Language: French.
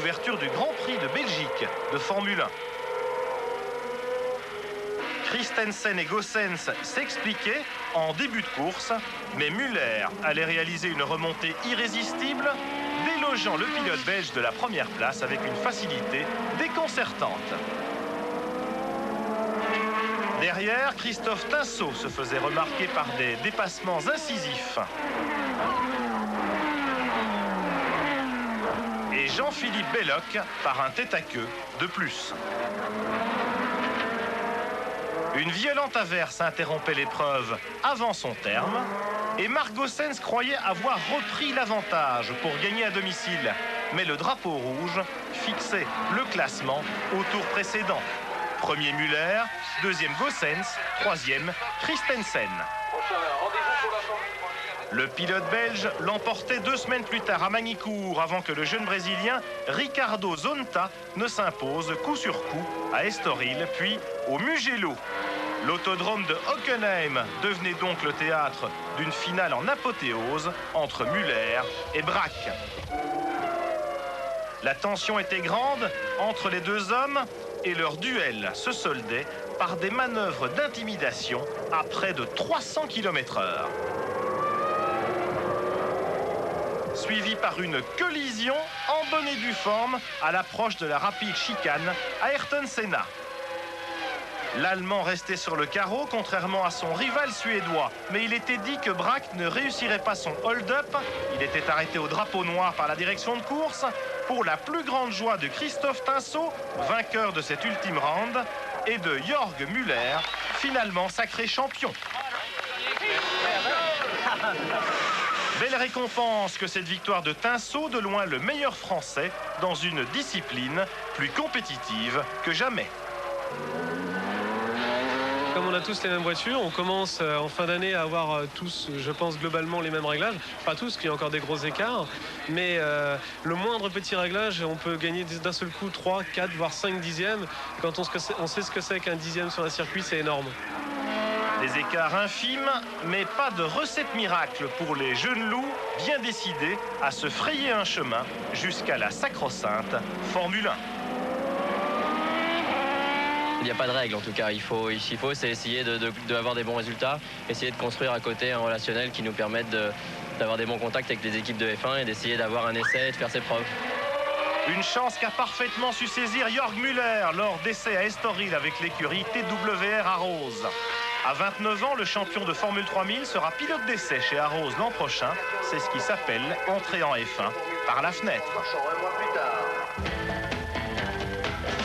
l'ouverture du Grand Prix de Belgique de Formule 1. Christensen et Goossens s'expliquaient en début de course, mais Muller allait réaliser une remontée irrésistible, délogeant le pilote belge de la première place avec une facilité déconcertante. Derrière, Christophe Tinsault se faisait remarquer par des dépassements incisifs. Et Jean-Philippe Belloc par un tête-à-queue de plus. Une violente averse interrompait l'épreuve avant son terme et Marc Goossens croyait avoir repris l'avantage pour gagner à domicile. Mais le drapeau rouge fixait le classement au tour précédent. Premier Muller, deuxième Goossens, troisième Christensen. Le pilote belge l'emportait 2 semaines plus tard à Magny-Cours avant que le jeune Brésilien Ricardo Zonta ne s'impose coup sur coup à Estoril puis au Mugello. L'autodrome de Hockenheim devenait donc le théâtre d'une finale en apothéose entre Muller et Braque. La tension était grande entre les deux hommes et leur duel se soldait par des manœuvres d'intimidation à près de 300 km/h. Suivi par une collision en bonne et due forme à l'approche de la rapide chicane à Ayrton Senna. L'Allemand restait sur le carreau, contrairement à son rival suédois. Mais il était dit que Braque ne réussirait pas son hold-up. Il était arrêté au drapeau noir par la direction de course, pour la plus grande joie de Christophe Tinsault, vainqueur de cet ultime round, et de Jörg Müller, finalement sacré champion. Belle récompense que cette victoire de Tinsault, de loin le meilleur français, dans une discipline plus compétitive que jamais. Comme on a tous les mêmes voitures, on commence en fin d'année à avoir tous, je pense, globalement les mêmes réglages. Pas tous, qu'il y a encore des gros écarts. Mais le moindre petit réglage, on peut gagner d'un seul coup 3, 4, voire 5 dixièmes. Quand on sait ce que c'est qu'un dixième sur un circuit, c'est énorme. Des écarts infimes, mais pas de recette miracle pour les jeunes loups bien décidés à se frayer un chemin jusqu'à la sacro-sainte Formule 1. Il n'y a pas de règle en tout cas, ce qu'il faut c'est essayer d'avoir des bons résultats, essayer de construire à côté un relationnel qui nous permette d'avoir des bons contacts avec les équipes de F1 et d'essayer d'avoir un essai et de faire ses preuves. Une chance qu'a parfaitement su saisir Jörg Müller lors d'essais à Estoril avec l'écurie TWR Arrows. À 29 ans, le champion de Formule 3000 sera pilote d'essai chez Arrows l'an prochain. C'est ce qui s'appelle entrer en F1 par la fenêtre.